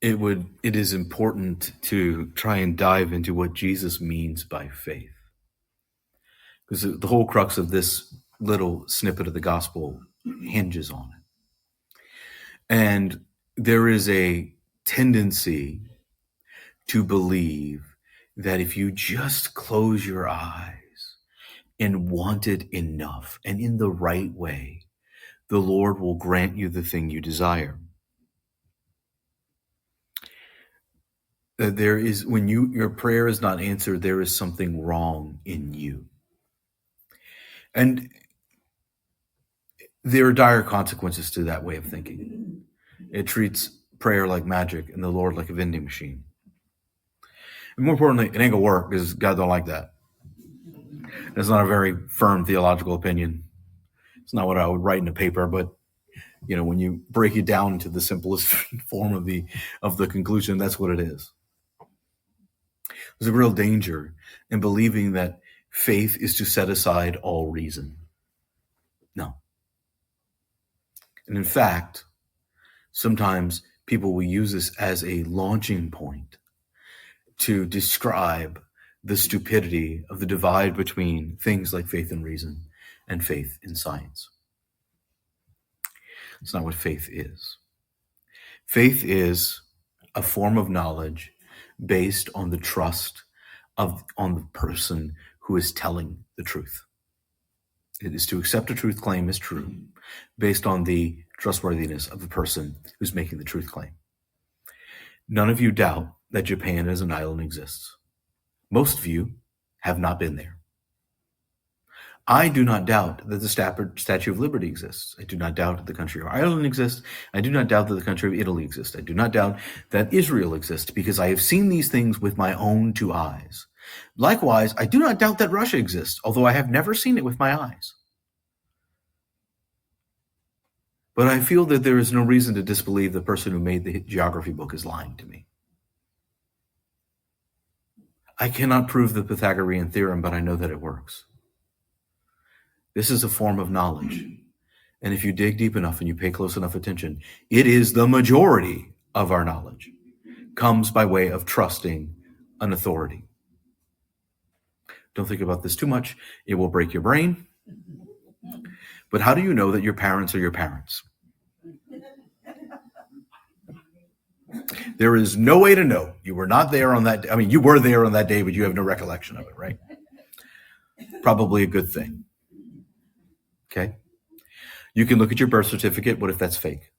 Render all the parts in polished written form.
it is important to try and dive into what Jesus means by faith. Because the whole crux of this little snippet of the gospel hinges on it. And there is a tendency to believe that if you just close your eyes and want it enough and in the right way, the Lord will grant you the thing you desire. There is, when your prayer is not answered, there is something wrong in you. And there are dire consequences to that way of thinking. It treats prayer like magic and the Lord like a vending machine. And more importantly, it ain't gonna work because God don't like that. It's not a very firm theological opinion. It's not what I would write in a paper, but when you break it down into the simplest form of the conclusion, that's what it is. There's a real danger in believing that faith is to set aside all reason. No. And in fact, sometimes people will use this as a launching point to describe the stupidity of the divide between things like faith and reason and faith in science. It's not what faith is. Faith is a form of knowledge based on the trust on the person who is telling the truth. It is to accept a truth claim as true based on the trustworthiness of the person who's making the truth claim. None of you doubt that Japan as an island exists. Most of you have not been there. I do not doubt that the Statue of Liberty exists. I do not doubt that the country of Ireland exists. I do not doubt that the country of Italy exists. I do not doubt that Israel exists because I have seen these things with my own two eyes. Likewise, I do not doubt that Russia exists, although I have never seen it with my eyes. But I feel that there is no reason to disbelieve the person who made the geography book is lying to me. I cannot prove the Pythagorean theorem, but I know that it works. This is a form of knowledge. And if you dig deep enough and you pay close enough attention, it is the majority of our knowledge. Comes by way of trusting an authority. Don't think about this too much. It will break your brain. But how do you know that your parents are your parents? There is no way to know. You were not there on that day. I mean, you were there on that day, but you have no recollection of it, right? Probably a good thing. Okay? You can look at your birth certificate. What if that's fake?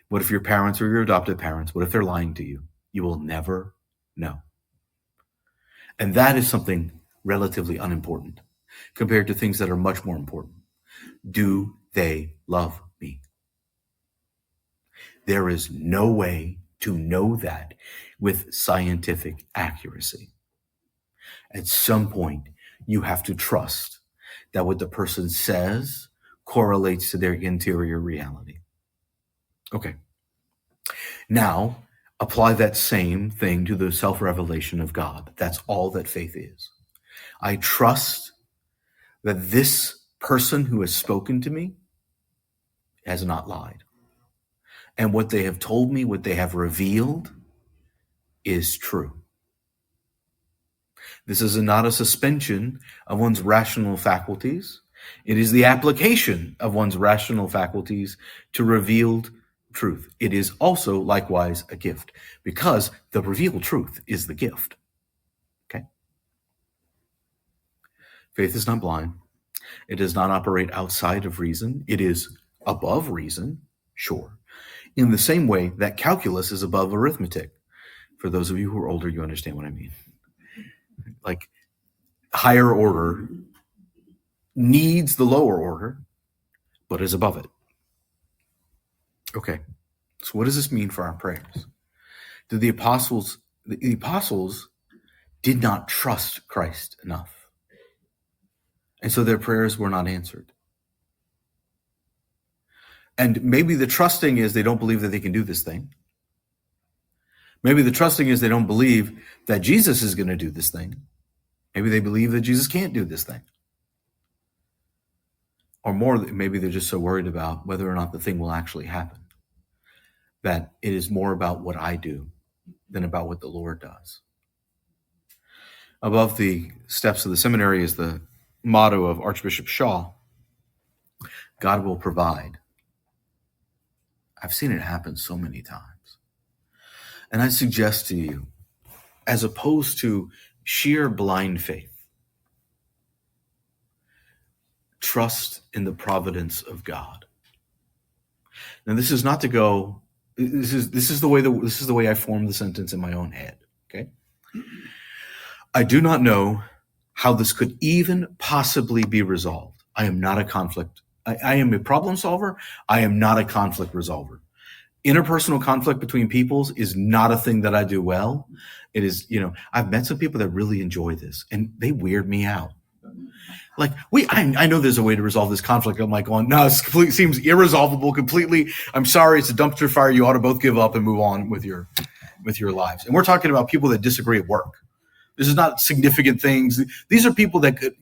What if your parents or your adopted parents, what if they're lying to you? You will never know. And that is something relatively unimportant compared to things that are much more important. Do they love me? There is no way to know that with scientific accuracy. At some point, you have to trust that what the person says correlates to their interior reality. Okay. Now, apply that same thing to the self-revelation of God. That's all that faith is. I trust that this person who has spoken to me has not lied. And what they have told me, what they have revealed, is true. This is not a suspension of one's rational faculties. It is the application of one's rational faculties to revealed truth. It is also likewise a gift because the revealed truth is the gift. Okay? Faith is not blind. It does not operate outside of reason. It is above reason, sure. In the same way that calculus is above arithmetic. For those of you who are older, you understand what I mean. Like higher order needs the lower order, but is above it. Okay, so what does this mean for our prayers? The apostles did not trust Christ enough. And so their prayers were not answered. And maybe the trusting is they don't believe that they can do this thing. Maybe the trusting is they don't believe that Jesus is going to do this thing. Maybe they believe that Jesus can't do this thing. Or more, maybe they're just so worried about whether or not the thing will actually happen. that it is more about what I do than about what the Lord does. Above the steps of the seminary is the motto of Archbishop Shaw: God will provide. I've seen it happen so many times. And I suggest to you, as opposed to sheer blind faith, trust in the providence of God. Now, this is not to go. This is the way I form the sentence in my own head. Okay. I do not know how this could even possibly be resolved. I am not a conflict. I am a problem solver. I am not a conflict resolver. Interpersonal conflict between peoples is not a thing that I do well. It is, I've met some people that really enjoy this, and they weird me out. Like, I know there's a way to resolve this conflict. I'm like going, no, it seems irresolvable completely. I'm sorry, it's a dumpster fire. You ought to both give up and move on with your lives. And we're talking about people that disagree at work. This is not significant things. These are people that could,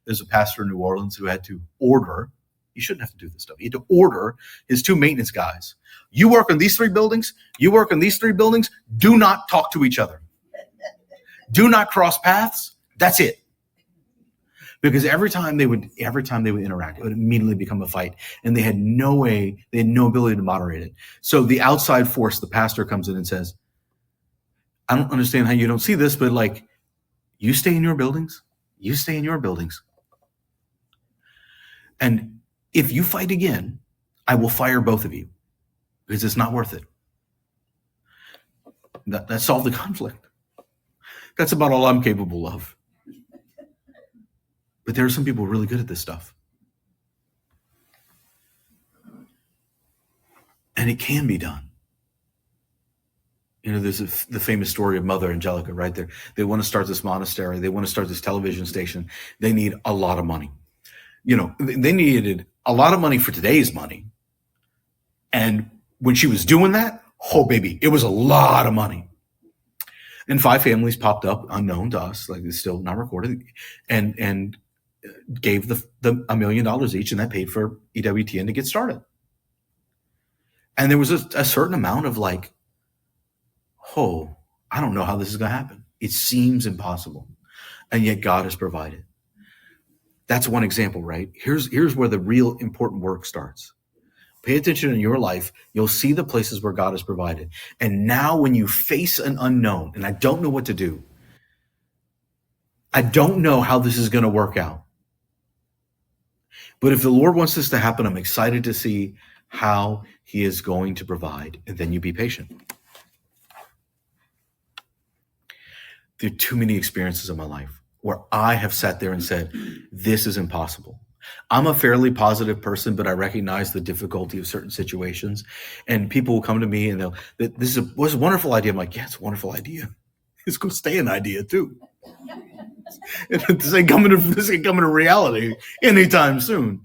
there's a pastor in New Orleans who had to order. You shouldn't have to do this stuff. He had to order his 2 maintenance guys. You work on these 3 buildings. You work on these 3 buildings. Do not talk to each other. Do not cross paths. That's it. Because every time they would interact, it would immediately become a fight, and they had no ability to moderate it. So the outside force, the pastor, comes in and says, I don't understand how you don't see this, but like, you stay in your buildings. You stay in your buildings. And if you fight again, I will fire both of you, because it's not worth it. That solved the conflict. That's about all I'm capable of. But there are some people really good at this stuff. And it can be done. There's the famous story of Mother Angelica, right there. They want to start this monastery. They want to start this television station. They need a lot of money. They needed a lot of money for today's money. And when she was doing that, oh, baby, it was a lot of money. And 5 families popped up, unknown to us, like it's still not recorded, and gave the $1 million each, and that paid for EWTN to get started. And there was a certain amount of like, oh, I don't know how this is going to happen. It seems impossible. And yet God has provided. That's one example, right? Here's where the real important work starts. Pay attention in your life. You'll see the places where God has provided. And now when you face an unknown, and I don't know what to do, I don't know how this is going to work out. But if the Lord wants this to happen, I'm excited to see how he is going to provide. And then you be patient. There are too many experiences in my life where I have sat there and said, this is impossible. I'm a fairly positive person, but I recognize the difficulty of certain situations. And people will come to me and this was a wonderful idea. I'm like, yeah, it's a wonderful idea. It's going to stay an idea too. This ain't coming to reality anytime soon.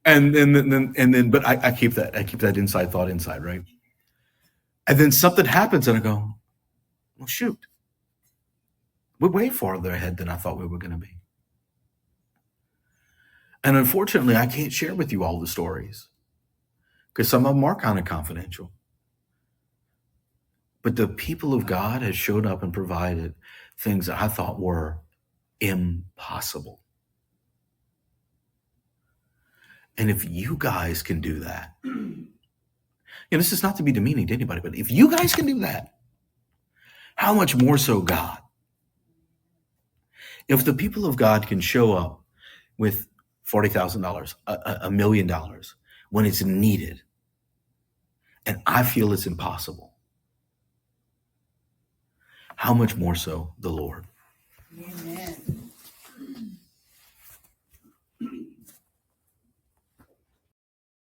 And then, but I keep that inside thought inside, right? And then something happens and I go, well, shoot. We're way farther ahead than I thought we were going to be. And unfortunately, I can't share with you all the stories because some of them are kind of confidential. But the people of God has showed up and provided things that I thought were impossible. And if you guys can do that, this is not to be demeaning to anybody, but if you guys can do that, how much more so God? If the people of God can show up with $40,000, $1 million when it's needed, and I feel it's impossible, how much more so the Lord?